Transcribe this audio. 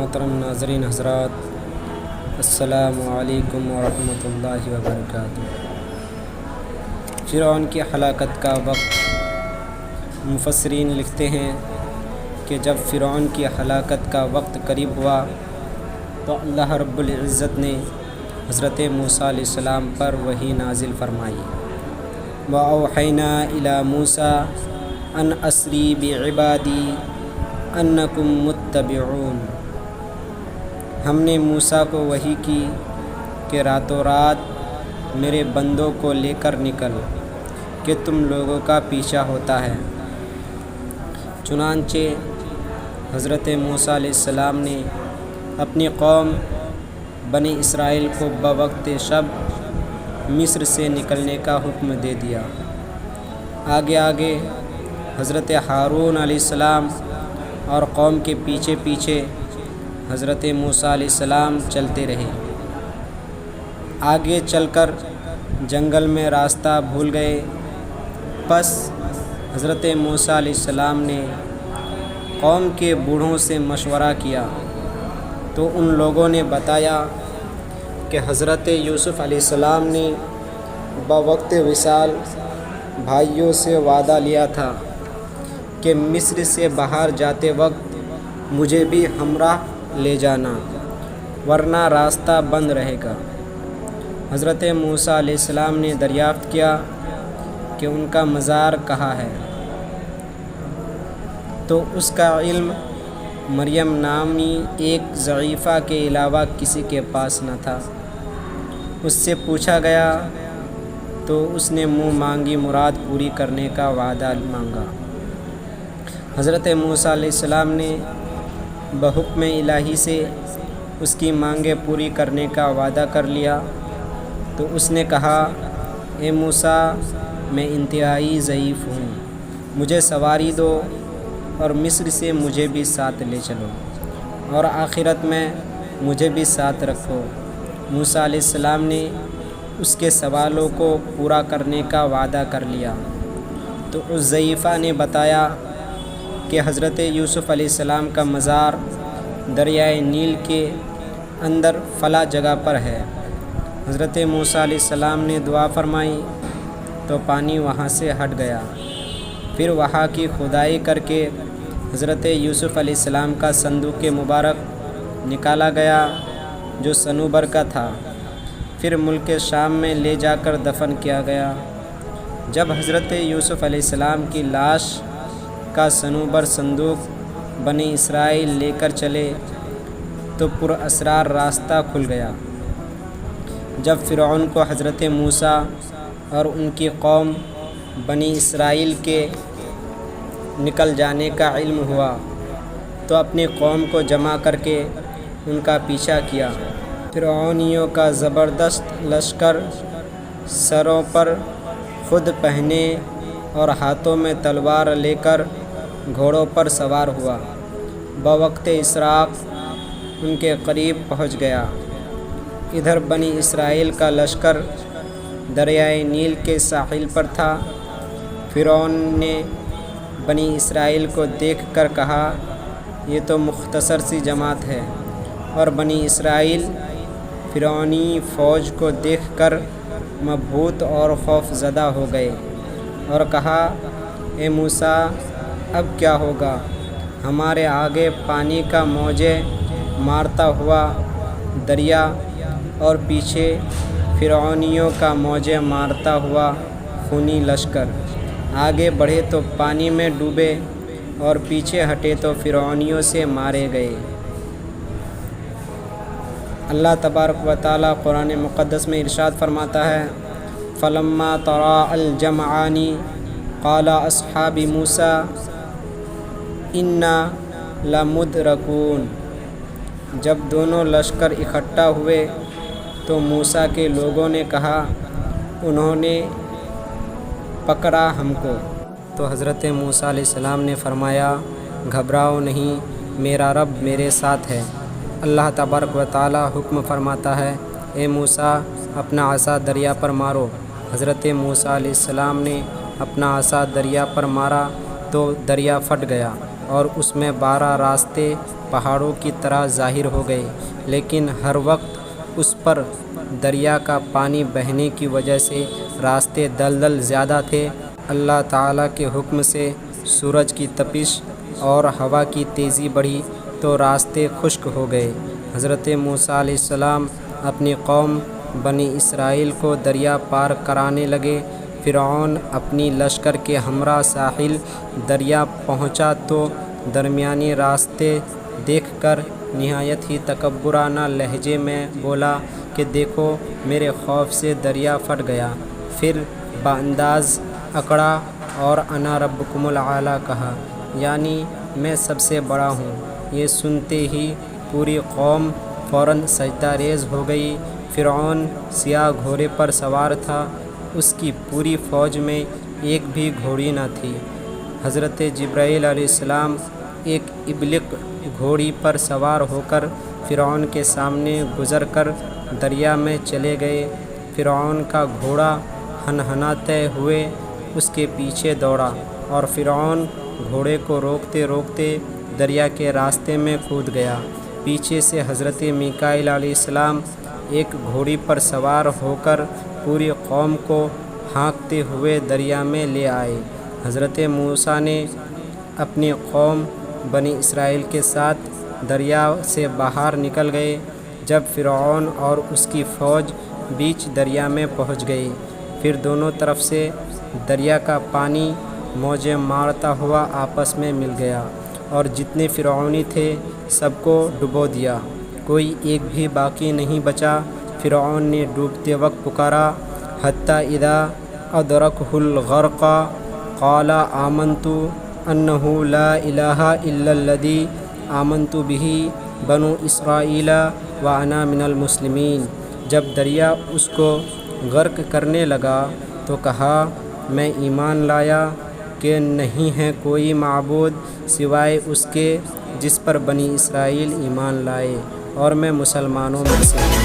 محترم ناظرین حضرات، السلام علیکم ورحمۃ اللہ وبرکاتہ۔ فرعون کی ہلاکت کا وقت، مفسرین لکھتے ہیں کہ جب فرعون کی ہلاکت کا وقت قریب ہوا تو اللہ رب العزت نے حضرت موسیٰ علیہ السلام پر وحی نازل فرمائی۔ وَأَوْحَيْنَا إِلَى مُوسَىٰ أَنْ أَسْرِ بِعِبَادِي أَنَّكُمْ مُتَّبِعُونَ۔ ہم نے موسیٰ کو وحی کی کہ راتوں رات میرے بندوں کو لے کر نکل کہ تم لوگوں کا پیچھا ہوتا ہے۔ چنانچہ حضرت موسیٰ علیہ السلام نے اپنی قوم بنی اسرائیل کو بوقت شب مصر سے نکلنے کا حکم دے دیا۔ آگے آگے حضرت ہارون علیہ السلام اور قوم کے پیچھے پیچھے حضرت موسیٰ علیہ السلام چلتے رہے۔ آگے چل کر جنگل میں راستہ بھول گئے، پس حضرت موسیٰ علیہ السلام نے قوم کے بوڑھوں سے مشورہ کیا تو ان لوگوں نے بتایا کہ حضرت یوسف علیہ السلام نے بوقت وصال بھائیوں سے وعدہ لیا تھا کہ مصر سے باہر جاتے وقت مجھے بھی ہمراہ لے جانا، ورنہ راستہ بند رہے گا۔ حضرت موسیٰ علیہ السلام نے دریافت کیا کہ ان کا مزار کہاں ہے، تو اس کا علم مریم نامی ایک ضعیفہ کے علاوہ کسی کے پاس نہ تھا۔ اس سے پوچھا گیا تو اس نے منہ مانگی مراد پوری کرنے کا وعدہ مانگا۔ حضرت موسیٰ علیہ السلام نے بحکم الہی سے اس کی مانگیں پوری کرنے کا وعدہ کر لیا تو اس نے کہا، اے موسیٰ، میں انتہائی ضعیف ہوں، مجھے سواری دو اور مصر سے مجھے بھی ساتھ لے چلو اور آخرت میں مجھے بھی ساتھ رکھو۔ موسیٰ علیہ السلام نے اس کے سوالوں کو پورا کرنے کا وعدہ کر لیا تو اس ضعیفہ نے بتایا کہ حضرت یوسف علیہ السلام کا مزار دریائے نیل کے اندر فلاں جگہ پر ہے۔ حضرت موسیٰ علیہ السلام نے دعا فرمائی تو پانی وہاں سے ہٹ گیا۔ پھر وہاں کی کھدائی کر کے حضرت یوسف علیہ السلام کا صندوق مبارک نکالا گیا جو صنوبر کا تھا، پھر ملک شام میں لے جا کر دفن کیا گیا۔ جب حضرت یوسف علیہ السلام کی لاش کا صنوبر صندوق بنی اسرائیل لے کر چلے تو پر اسرار راستہ کھل گیا۔ جب فرعون کو حضرت موسیٰ اور ان کی قوم بنی اسرائیل کے نکل جانے کا علم ہوا تو اپنی قوم کو جمع کر کے ان کا پیچھا کیا۔ فرعونیوں کا زبردست لشکر سروں پر خود پہنے اور ہاتھوں میں تلوار لے کر گھوڑوں پر سوار ہوا، بوقت اشراق ان کے قریب پہنچ گیا۔ ادھر بنی اسرائیل کا لشکر دریائے نیل کے ساحل پر تھا۔ فرعون نے بنی اسرائیل کو دیکھ کر کہا، یہ تو مختصر سی جماعت ہے، اور بنی اسرائیل فرعونی فوج کو دیکھ کر مبہوت اور خوف زدہ ہو گئے اور کہا، اے موسیٰ، اب کیا ہوگا؟ ہمارے آگے پانی کا موجیں مارتا ہوا دریا اور پیچھے فرعونیوں کا موجیں مارتا ہوا خونی لشکر، آگے بڑھے تو پانی میں ڈوبے اور پیچھے ہٹے تو فرعونیوں سے مارے گئے۔ اللہ تبارک و تعالیٰ قرآن مقدس میں ارشاد فرماتا ہے، فَلَمَّا تَرَاءَ الْجَمْعَانِ قَالَ أَصْحَابُ مُوسَىٰ إِنَّا لَمُدْرَكُونَ۔ جب دونوں لشکر اکٹھا ہوئے تو موسیٰ کے لوگوں نے کہا، انہوں نے پکڑا ہم کو۔ تو حضرت موسیٰ علیہ السلام نے فرمایا، گھبراؤ نہیں، میرا رب میرے ساتھ ہے۔ اللہ تبارک و تعالیٰ حکم فرماتا ہے، اے موسیٰ، اپنا عصا دریا پر مارو۔ حضرت موسیٰ علیہ السلام نے اپنا عصا دریا پر مارا تو دریا پھٹ گیا اور اس میں 12 راستے پہاڑوں کی طرح ظاہر ہو گئے، لیکن ہر وقت اس پر دریا کا پانی بہنے کی وجہ سے راستے دلدل زیادہ تھے۔ اللہ تعالیٰ کے حکم سے سورج کی تپش اور ہوا کی تیزی بڑھی تو راستے خشک ہو گئے۔ حضرت موسیٰ علیہ السلام اپنی قوم بنی اسرائیل کو دریا پار کرانے لگے۔ فرعون اپنی لشکر کے ہمراہ ساحل دریا پہنچا تو درمیانی راستے دیکھ کر نہایت ہی تکبرانہ لہجے میں بولا کہ دیکھو میرے خوف سے دریا پھٹ گیا۔ پھر بانداز اکڑا اور انا ربکم الاعلیٰ کہا، یعنی میں سب سے بڑا ہوں۔ یہ سنتے ہی پوری قوم فوراً سجدہ ریز ہو گئی۔ فرعون سیاہ گھوڑے پر سوار تھا، اس کی پوری فوج میں ایک بھی گھوڑی نہ تھی۔ حضرت جبرائیل علیہ السلام ایک ابلق گھوڑی پر سوار ہو کر فرعون کے سامنے گزر کر دریا میں چلے گئے۔ فرعون کا گھوڑا ہنہناتے ہوئے اس کے پیچھے دوڑا اور فرعون گھوڑے کو روکتے روکتے دریا کے راستے میں کود گیا۔ پیچھے سے حضرت میکائیل علیہ السلام ایک گھوڑی پر سوار ہو کر پوری قوم کو ہانکتے ہوئے دریا میں لے آئے۔ حضرت موسیٰ نے اپنی قوم بنی اسرائیل کے ساتھ دریا سے باہر نکل گئے۔ جب فرعون اور اس کی فوج بیچ دریا میں پہنچ گئی، پھر دونوں طرف سے دریا کا پانی موجیں مارتا ہوا آپس میں مل گیا اور جتنے فرعونی تھے سب کو ڈبو دیا، کوئی ایک بھی باقی نہیں بچا۔ فرعون نے ڈوبتے وقت پکارا، حتیٰ اذا ادرکہ الغرق قال آمنت انہ لا الہ الا الذی آمنت بہ بنو اسرائیل وانا من المسلمین۔ جب دریا اس کو غرق کرنے لگا تو کہا، میں ایمان لایا کہ نہیں ہے کوئی معبود سوائے اس کے جس پر بنی اسرائیل ایمان لائے، اور میں مسلمانوں میں سے ہوں۔